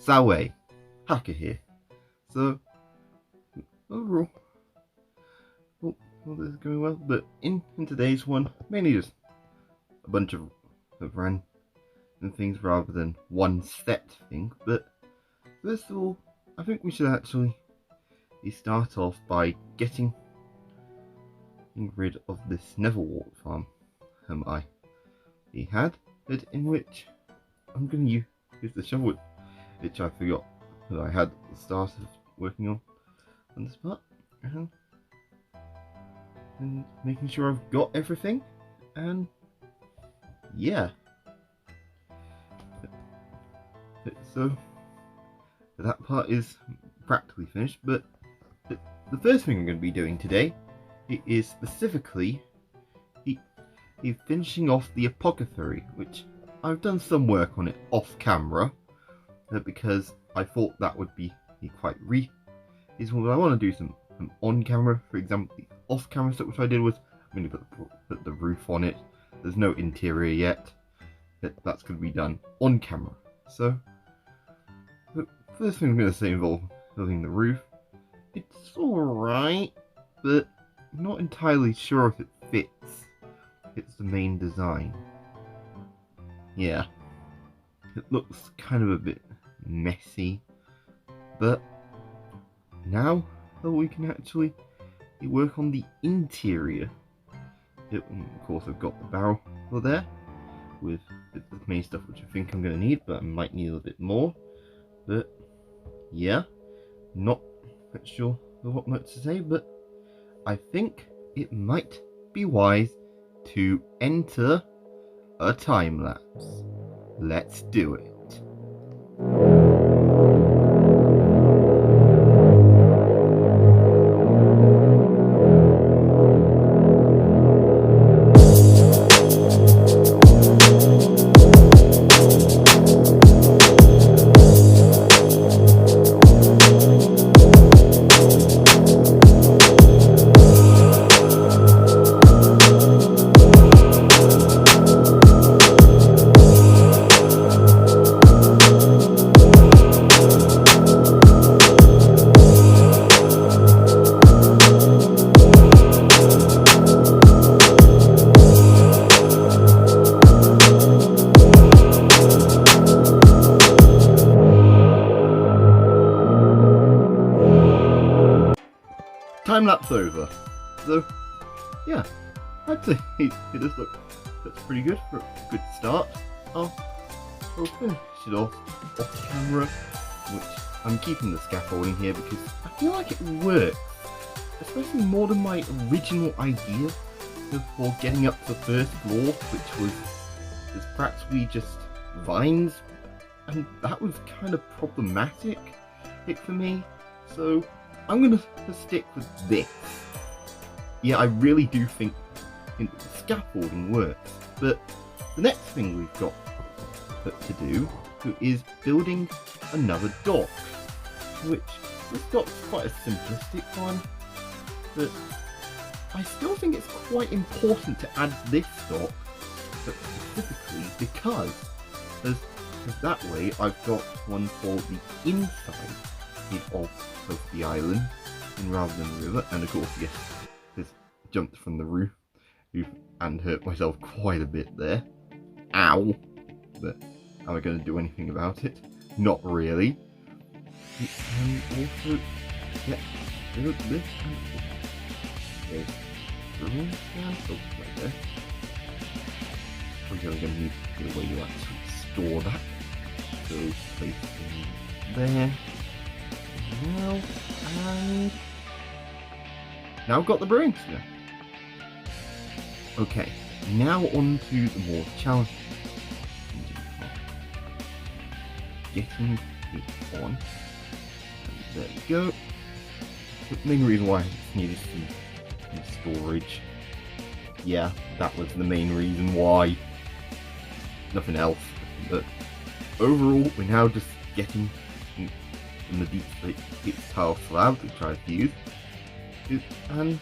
Salway, Hacker here. So, overall, all this is going well, but in today's one, mainly just a bunch of random things rather than one set thing. But first of all, I think we should actually start off by getting rid of this Neverwalk farm I had, but in which I'm going to use the shovel, which I forgot that I had at the start of working on this part, and making sure I've got everything, and yeah. So that part is practically finished, but the first thing I'm going to be doing today is specifically finishing off the apothecary, which I've done some work on it off camera, because I thought that would be quite reasonable. I want to do some on camera. For example, the off camera stuff which I did was I'm going to put the roof on it. There's no interior yet. That's going to be done on camera. So the first thing I'm going to say involves building the roof. It's alright, but I'm not entirely sure if it fits. It's the main design. Yeah, it looks kind of a bit messy, but now we can actually work on the interior. Of course, I've got the barrel there with the main stuff which I think I'm going to need, but I might need a little bit more. But yeah, not sure what much to say, but I think it might be wise to enter a time lapse. Let's do it. Time lapse over. So yeah, I'd say it does looks pretty good for a good start. I'll finish it off camera, which I'm keeping the scaffolding here because I feel like it works, especially more than my original idea for getting up to the first floor, which was practically just vines, and that was kind of problematic for me. So I'm going to stick with this. Yeah, I really do think the scaffolding works. But the next thing we've got to do is building another dock, which this dock's quite a simplistic one, but I still think it's quite important to add this dock specifically because that way I've got one for the inside of the island and rather than the river, and of course yes, just jumped from the roof and hurt myself quite a bit there. Ow! But am I going to do anything about it? Not really. And also get rid of this and room down. Oh, right there. We're going to need the way you actually store that. So place it there. Now I've got the brewing sphere. Okay, now on to the more challenging getting it on. And there we go. The main reason why I needed some storage. Yeah, that was the main reason why. Nothing else. But overall, we're now just getting in the deep tile slab which I've used, and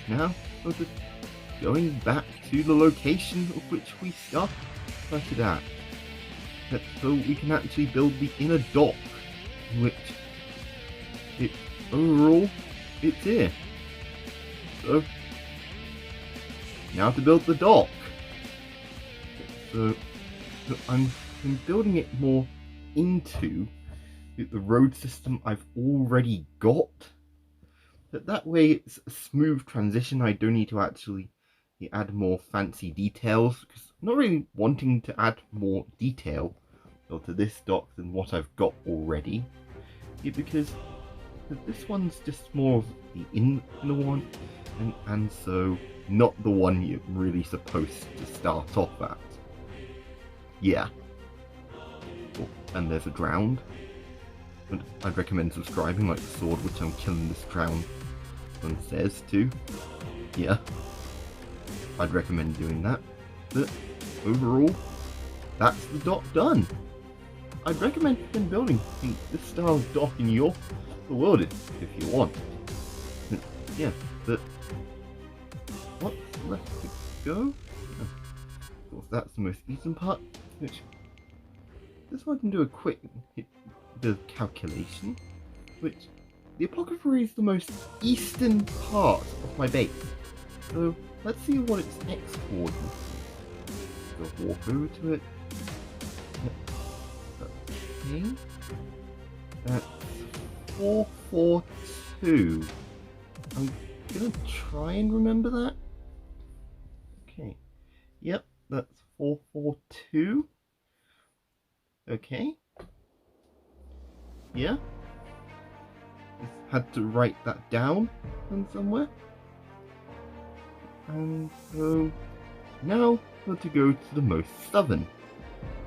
now we're just going back to the location of which we started at. So we can actually build the inner dock, which overall it's here. So now to build the dock. So I'm building it more into the road system I've already got. But that way it's a smooth transition. I don't need to actually add more fancy details, because I'm not really wanting to add more detail to this dock than what I've got already. Because this one's just more of the inner one, and so not the one you're really supposed to start off at. Yeah. Oh, and there's a drowned. And I'd recommend subscribing, like the sword which I'm killing this drowned one says too. Yeah. I'd recommend doing that. But overall, that's the dock done. I'd recommend building this style of dock in your world if you want. Yeah, but what's left to go? Of course, that's the most eastern part, which this one can do a quick bit of calculation, which the Apothecary is the most eastern part of my base. So let's see what its X coordinate is. Go walk over to it. Okay. That's 442. I'm gonna try and remember that. Okay. Yep, that's 442. Okay. Yeah. Just had to write that down from somewhere. And so now we're to go to the most southern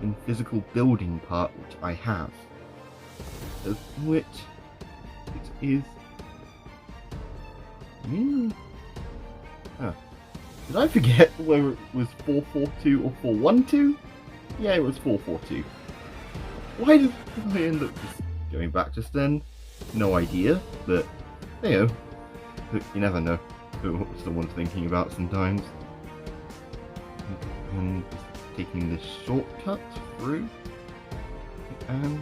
and physical building part which I have. Of which it is... Did I forget whether it was 442 or 412? Yeah, it was 442. Why did I end up just going back just then? No idea, but you know, you never know what someone's thinking about sometimes. And just taking this shortcut through, and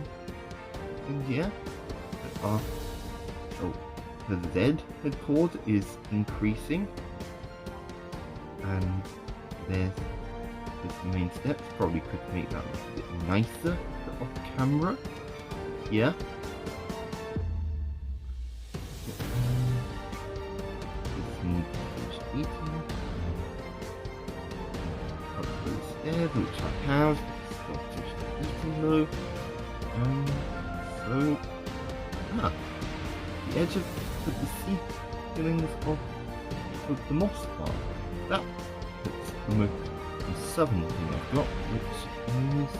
yeah, the Z headquarters is increasing, and there's this main steps. Probably could make that a bit nicer off camera. Yeah. Up those stairs, which I have. Stop eating though. So the edge of the sea fillings of the moss part. That's the most southern thing I've got, which is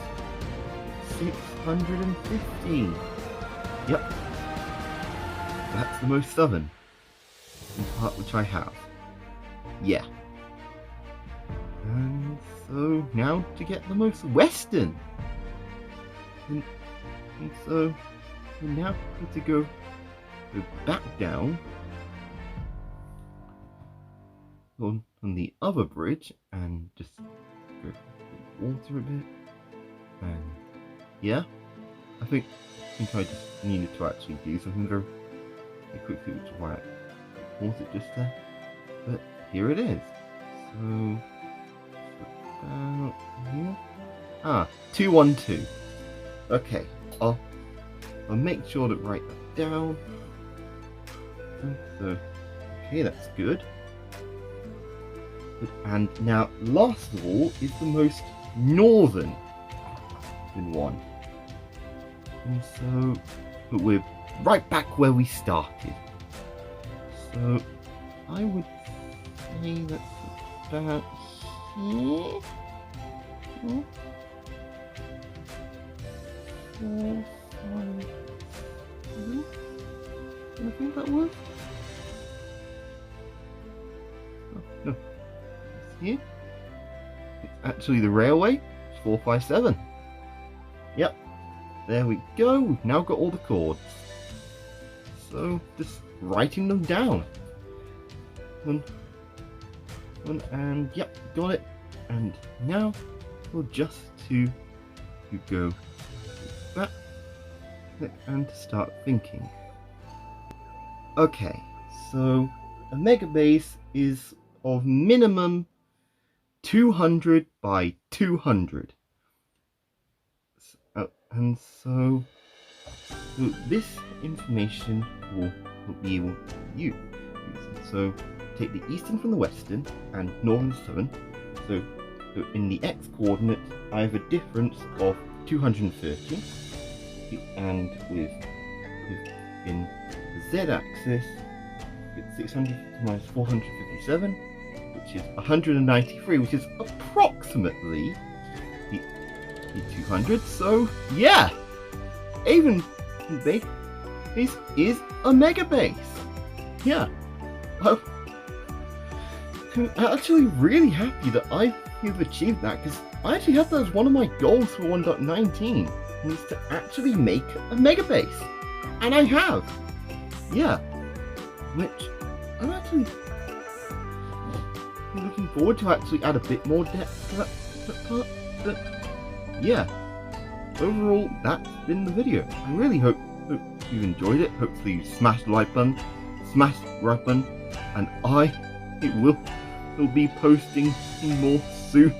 650. Yep. That's the most southern part which I have. Yeah. And so now to get the most western. And so we now have to go back down on the other bridge and just go water a bit. And yeah, I think I just needed to actually do something very quickly, which is why I paused it just there. But here it is. So about here. 212. Okay, I'll make sure to write that down. So okay, that's good. And now, last of all, is the most northern one. And so, but we're right back where we started. So, I would say that's about here. 4, 5, 7. I think that was. Oh, no. It's here. It's actually the railway. It's 457. Yep. There we go. We've now got all the chords. So, just writing them down. And yep, got it. And now we'll just to you go back and start thinking. Okay, so a megabase is of minimum 200 by 200. And so this information will be able to use. So take the eastern from the western and northern to southern. So in the x coordinate I have a difference of 230, and in the z axis it's 600 minus 457, which is 193, which is approximately the 200. So yeah, even base is a megabase. Yeah, I'm actually really happy that I've achieved that, because I actually had that as one of my goals for 1.19, is to actually make a megabase, and I have. Yeah, which I'm actually looking forward to actually add a bit more depth to that part. But yeah, overall that's been the video. I really hope you enjoyed it. Hopefully you smashed the like button, smash the right button, and I will be posting more soon.